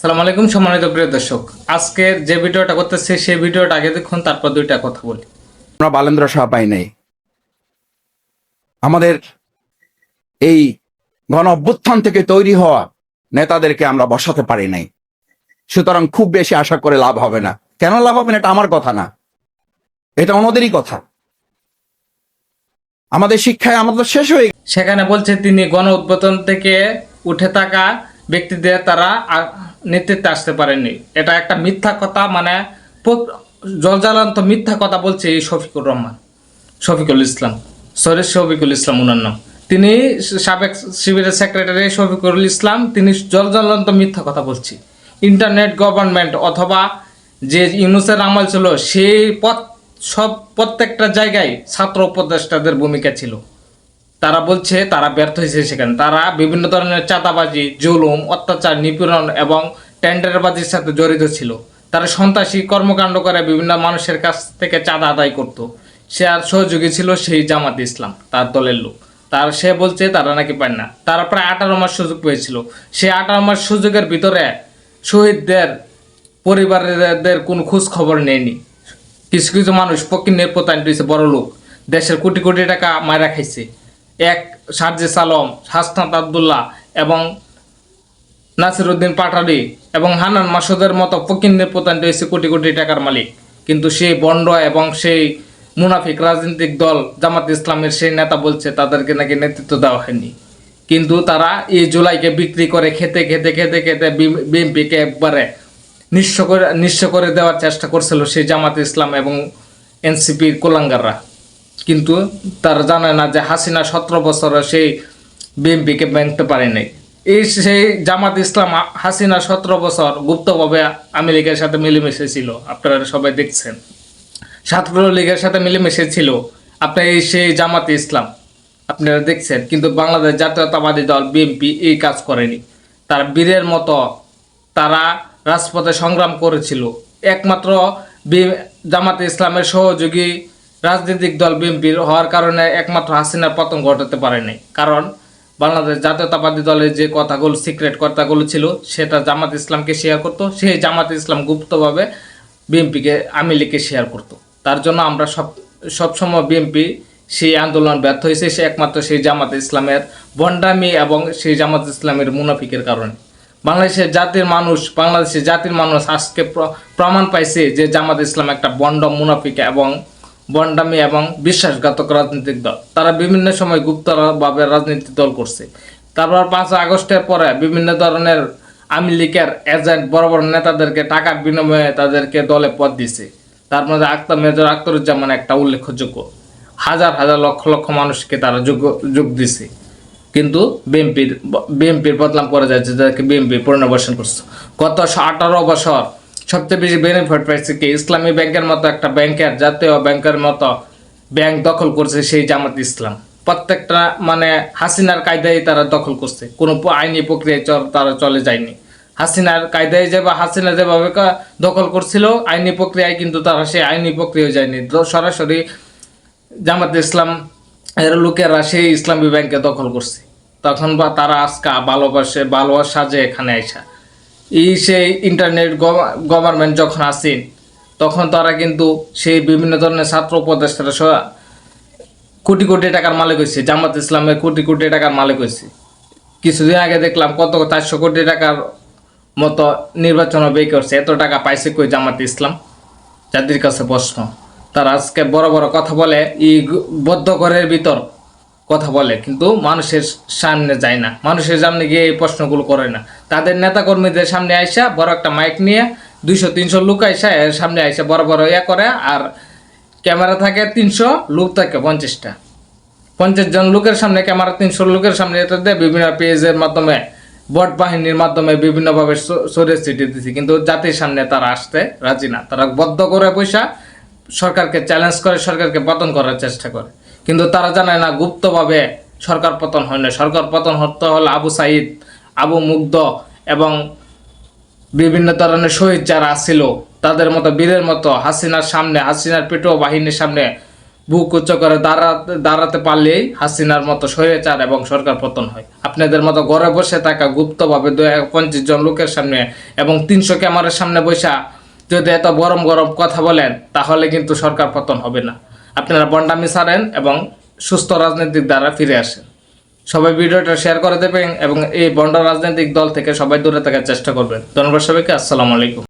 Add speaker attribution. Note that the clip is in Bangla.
Speaker 1: আসসালামু আলাইকুম সম্মানিত প্রিয় দর্শক, আজকের যে ভিডিওটা করতেছি সেই ভিডিওটা আগে দেখুন, তারপর দুইটা কথা বলি।
Speaker 2: আমরা বালেন্দ্র শাহ পাই নাই, আমাদের এই গণ অভ্যুত্থান থেকে তৈরি হওয়া নেতাদেরকে আমরা বসাতে পারি নাই। সুতরাং খুব বেশি আশা করে লাভ হবে না। কেন লাভ হবে না এটা আমার কথা না, এটা ওনাদেরই কথা। আমাদের শিক্ষায় আমাদের শেষ হয়ে
Speaker 1: সেখানে বলছে তিনি গণ উদ্বোধন থেকে উঠে থাকা ব্যক্তিদের তারা নেতৃত্বে আসতে পারেননি। এটা একটা মিথ্যা কথা, মানে জলজালান্ত মিথ্যা কথা বলছে এই শফিকুল ইসলাম ওনার নাম। তিনি সাবেক শিবিরের সেক্রেটারি শফিকুল ইসলাম, তিনি জলজালান্ত মিথ্যা কথা বলছি। ইন্টারনেট গভর্নমেন্ট অথবা যে ইউনুসের আমল ছিল সেই প্রত্যেকটা জায়গায় ছাত্র উপদেষ্টাদের ভূমিকা ছিল। তারা বলছে তারা ব্যর্থ হয়েছে। সেখানে তারা বিভিন্ন ধরনের চাঁদাবাজি, জুলুম, অত্যাচার, নিপীড়ন এবং টেন্ডারবাজির সাথে জড়িত ছিল। তারা সন্ত্রাসী কর্মকাণ্ড করে বিভিন্ন মানুষের কাছ থেকে চাঁদা আদায় করত। সে আর সহযোগী ছিল সেই জামাত ইসলাম, তার দলের লোক। সে বলছে তারা নাকি পায় না। তারা প্রায় 18 মাস সুযোগ পেয়েছিল। সেই 18 মাস সুযোগের ভিতরে শহীদদের পরিবারের কোনো খোঁজ খবর নেয়নি। কিছু কিছু মানুষ ফকিন্নের প্রতারিত হয়েছে, বড় লোক, দেশের কোটি কোটি টাকা মায়েরা খাইছে। এক সার্জিস আলম, হাসনাত আবদুল্লাহ এবং নাসিরউদ্দিন পাটারি এবং হান্নান মাসুদের মতো ফকিন্নের প্রতারিত হয়েছে কোটি কোটি টাকার মালিক। কিন্তু সেই বন্ড এবং সেই মুনাফিক রাজনৈতিক দল জামাত ইসলামের সেই নেতা বলছে তাদেরকে নাকি নেতৃত্ব দেওয়া হয়নি। কিন্তু তারা এই জুলাইকে বিক্রি করে খেতে খেতে খেতে খেতে বিএনপিকে একবারে নিঃস্ব করে দেওয়ার চেষ্টা করছিল সেই জামাত ইসলাম এবং এনসিপির কোলাঙ্গাররা। কিন্তু তারা জানে না যে হাসিনা 17 বছরে সেই বিএনপিকে ভাঙতে পারে নাই। সেই জামাত ইসলাম হাসিনা 17 বছর গুপ্তভাবে আওয়ামী লীগের সাথে মিলেমিশে ছিল, আপনারা সবাই দেখছেন। ছাত্রলীগের সাথে মিলেমিশে ছিল আপনার সেই জামাত ইসলাম, আপনারা দেখছেন। কিন্তু বাংলাদেশ জাতীয়তাবাদী দল বিএনপি এই কাজ করেনি। তারা বীরের মতো তারা রাজপথে সংগ্রাম করেছিল। একমাত্র জামাতে ইসলামের সহযোগী রাজনৈতিক দল বিএনপির হওয়ার কারণে একমাত্র হাসিনার পতন ঘটাতে পারেনি। কারণ বাংলাদেশ জাতীয়তাবাদী দলের যে কথাগুলো, সিক্রেট কথাগুলো ছিল, সেটা জামাত ইসলামকে শেয়ার করতো। সেই জামাত ইসলাম গুপ্তভাবে বিএনপিকে, আওয়ামী লীগকে শেয়ার করতো। তার জন্য আমরা সবসময় বিএনপি সেই আন্দোলন ব্যর্থ হয়েছে সে একমাত্র সেই জামাত ইসলামের ভণ্ডামি এবং সেই জামাত ইসলামের মুনাফিকের কারণে। বাংলাদেশের জাতির মানুষ আজকে প্রমাণ পাইছে যে জামাত ইসলাম একটা বন্ড, মুনাফিক এবং বন্ডামি এবং বিশ্বাসঘাতক রাজনৈতিক দল। তারা বিভিন্ন সময় গুপ্তভাবে রাজনৈতিক দল করছে। তারপর 5 আগস্টের পরে বিভিন্ন ধরনের আওয়ামী লীগের এজেন্ট, বড় বড় নেতাদেরকে টাকার বিনিময়ে তাদেরকে দলে পদ দিছে। তার মধ্যে মেজর আখতারুজ্জামান একটা উল্লেখযোগ্য। হাজার হাজার লক্ষ লক্ষ মানুষকে তারা যোগ দিছে। কিন্তু বিএনপির বদনাম করে যাচ্ছে, যাদেরকে বিএনপি পুনর্বাসন করছে। গত 18 বছর সবচেয়ে বেশি বেনিফিট পাইছে কি? ইসলামী ব্যাংকের মতো একটা ব্যাংকের, জাতীয় ব্যাংকের মতো ব্যাংক দখল করছে সেই জামাত ইসলাম। প্রত্যেকটা মানে হাসিনার কায়দায় তারা দখল করছে, কোনো আইনি প্রক্রিয়ায় তারা চলে যায়নি। হাসিনার কায়দায় হাসিনা যেভাবে দখল করছিল আইনি প্রক্রিয়ায়, কিন্তু তারা সেই আইনি প্রক্রিয়ায় যায়নি। সরাসরি জামাত ইসলাম এর লোকেরা সেই ইসলামী ব্যাংকে দখল করছে। তখন তারা আজকে ভালোবাসা যে এখানে আইসা সেই ইন্টারনেট গভর্নমেন্ট যখন আসেন, তখন তারা কিন্তু সেই বিভিন্ন ধরনের ছাত্র উপদেষ্টারা কোটি কোটি টাকার মালিক হয়েছে। জামাত ইসলামের কোটি কোটি টাকার মালিক হয়েছে। কিছুদিন আগে দেখলাম কত 400 কোটি টাকার মতো নির্বাচন ব্যয় করছে। এত টাকা পাইছে কই জামাত ইসলাম? যাদের কাছে প্রশ্ন। তারা আজকে বড় বড় কথা বলে, এই বদ্ধ ঘরের ভিতর কথা বলে, কিন্তু মানুষের সামনে যায় না, মানুষের সামনে গিয়ে এই প্রশ্নগুলো করে না। তাদের নেতাকর্মীদের সামনে আইসা বড় একটা মাইক নিয়ে 200-300 লোক আইসা এর সামনে আইসা বড় বড় করে, আর ক্যামেরা থাকে 300, লোক থাকে 50টা। 50 জন লোকের সামনে ক্যামেরা, 300 লোকের সামনে এটাতে বিভিন্ন পেজের মাধ্যমে, বট বাহিনীর মাধ্যমে বিভিন্নভাবে সরিয়ে ছিটিয়ে দিচ্ছে। কিন্তু জাতির সামনে তারা আসতে রাজি না। তারা বদ্ধ করে পয়সা সরকারকে চ্যালেঞ্জ করে, সরকারকে পতন করার চেষ্টা করে। কিন্তু তারা জানে না গুপ্তভাবে সরকার পতন হয় না। সরকার পতন হতে হলে আবু সাইদ, আবু মুগ্ধ এবং বিভিন্ন ধরনের শহীদ যারা ছিল তাদের মতো, বীরের মতো হাসিনার সামনে, হাসিনার পেটো বাহিনীর সামনে বুক উচ্চ করে দাঁড়াতে পারলেই হাসিনার মতো স্বৈরাচার এবং সরকার পতন হয়। আপনাদের মতো ঘরে বসে থাকা গুপ্তভাবে 50 জন লোকের সামনে এবং 300 ক্যামেরার সামনে বসা যদি এত গরম গরম কথা বলেন, তাহলে কিন্তু সরকার পতন হবে না। আপনারা বন্ডামি ছাড়েন এবং সুস্থ রাজনৈতিক দ্বারা ফিরে আসেন। সবাই ভিডিওটা শেয়ার করে দেবেন এবং এই বন্ড রাজনৈতিক দল থেকে সবাই দূরে থাকার চেষ্টা করবেন। ধন্যবাদ সবাইকে। আসসালামু আলাইকুম।